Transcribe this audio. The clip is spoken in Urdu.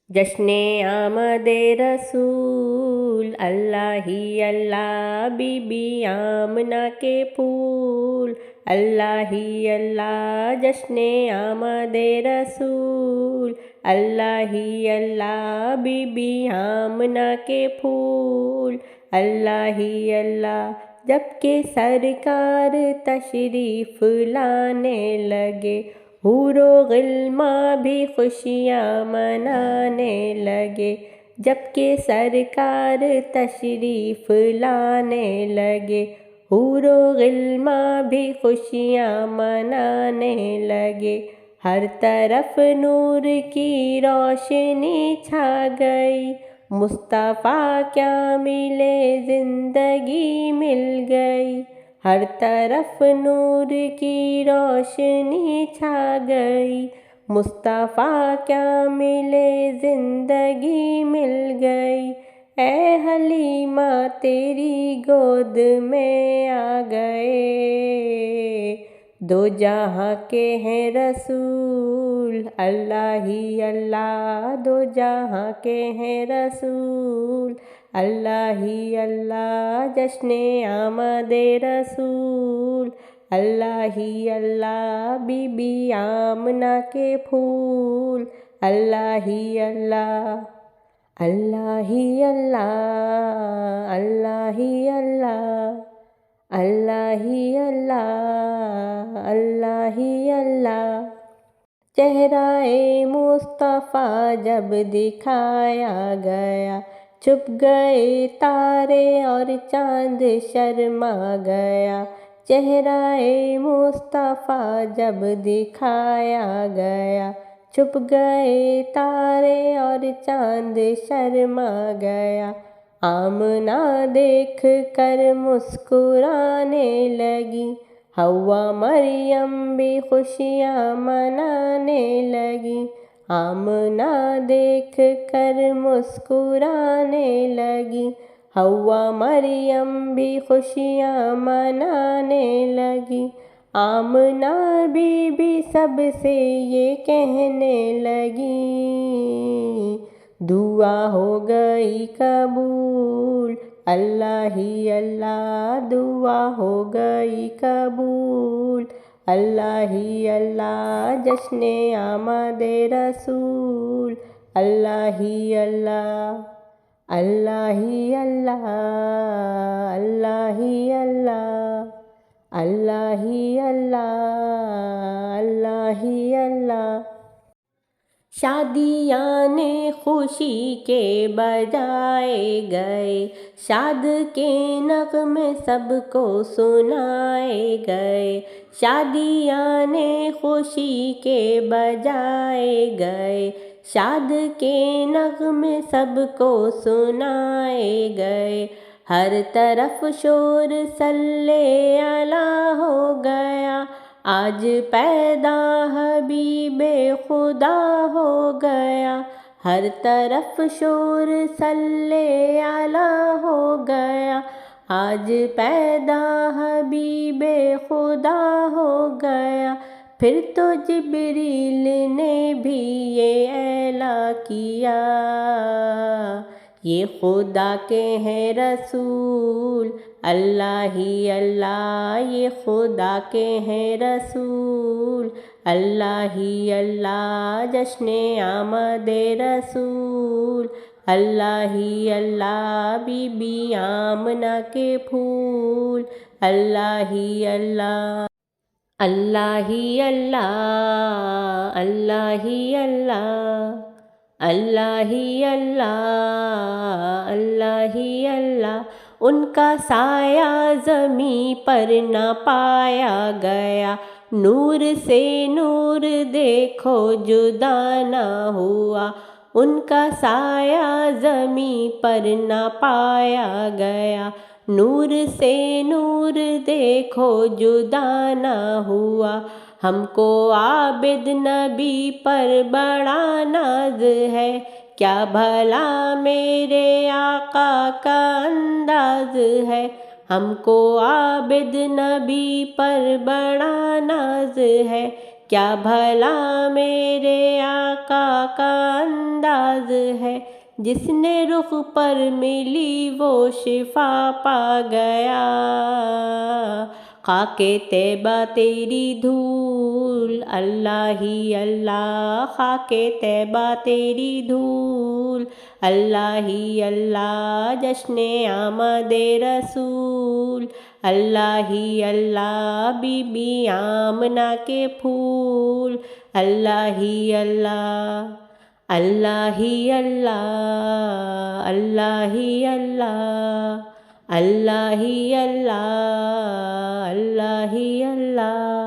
جشن آمد رسول، اللہ ہی اللہ، بی بی آمنہ کے پھول، اللہ ہی اللہ، جشن آمد رسول، اللہ ہی اللہ، بی بی آمنہ کے پھول، اللہ ہی اللہ۔ جب کہ سرکار تشریف لانے لگے، حور و غلماں بھی خوشیاں منانے لگے، جب کہ سرکار تشریف لانے لگے، حور و غلماں بھی خوشیاں منانے لگے، ہر طرف نور کی روشنی چھا گئی، مصطفیٰ کیا ملے زندگی مل گئی، ہر طرف نور کی روشنی چھا گئی، مصطفیٰ کیا ملے زندگی مل گئی، اے حلیمہ تیری گود میں آ گئے، دو جہاں کے ہیں رسول، اللہ ہی اللہ، دو جہاں کے ہیں رسول، اللہ ہی اللہ، جشن آمد رسول، اللہ ہی اللہ، بی بی آمنہ کے پھول، اللہ ہی اللہ، اللہ ہی اللہ، اللہ ہی اللہ، اللہ ہی اللہ، اللہ ہی اللہ۔ چہرہ مصطفیٰ جب دکھایا گیا، چھپ گئے تارے اور چاند شرما گیا، چہرہ مصطفیٰ جب دکھایا گیا، چھپ گئے تارے اور چاند شرما گیا، آمنہ دیکھ کر مسکرانے لگی، حوا مریم بھی خوشیاں منانے لگی، آمنہ دیکھ کر مسکرانے لگی، حوا مریم بھی خوشیاں منانے لگی، آمنہ بی بی سب سے یہ کہنے لگی، دعا ہو گئی قبول، اللہ ہی اللہ، دعا ہو گئی قبول، اللہ ہی اللہ، جشن آمد رسول، اللہ ہی اللہ، اللہ ہی اللہ، اللہ ہی اللہ، اللہ ہی اللہ، اللہ ہی اللہ۔ شادیاں خوشی کے بجائے گئے، شاد کے نغمے سب کو سنائے گئے، شادیاں خوشی کے بجائے گئے، شاد کے نغمے سب کو سنائے گئے، ہر طرف شور صلی اللہ ہو گیا، آج پیدا حبیب خدا ہو گیا، ہر طرف شور صلی اللہ ہو گیا، آج پیدا حبیب خدا ہو گیا، پھر تو جبریل نے بھی یہ اعلان کیا، یہ خدا کے ہیں رسول، اللہ ہی اللہ، یہ خدا کے ہیں رسول، اللہ ہی اللہ، جشن آمد رسول، اللہ ہی اللہ، بی بی آمنہ کے پھول، اللہ ہی اللہ، اللہ ہی اللہ، اللہ ہی اللہ، اللہ ہی اللہ، اللہ ہی اللہ۔ ان کا سایہ زمیں پر نہ پایا گیا، نور سے نور دیکھو جدا نہ ہوا، ان کا سایہ زمیں پر نہ پایا گیا، نور سے نور دیکھو جدا نہ ہوا، ہم کو عابد نبی پر بڑا ناز ہے، کیا بھلا میرے آقا کا انداز ہے، ہم کو عابد نبی پر بڑا ناز ہے، کیا بھلا میرے آقا کا انداز ہے، جس نے رخ پر ملی وہ شفا پا گیا۔ خاک طیبہ تیری دھول اللہ ہی اللہ، خاک طیبہ تیری دھول اللہ ہی اللہ، جشن آمد رسول اللہ ہی اللہ، بی بی آمنہ کے پھول اللہ ہی اللہ، اللہ ہی اللہ، اللہ ہی اللہ، اللہ ہی اللہ، اللہ ہی اللہ۔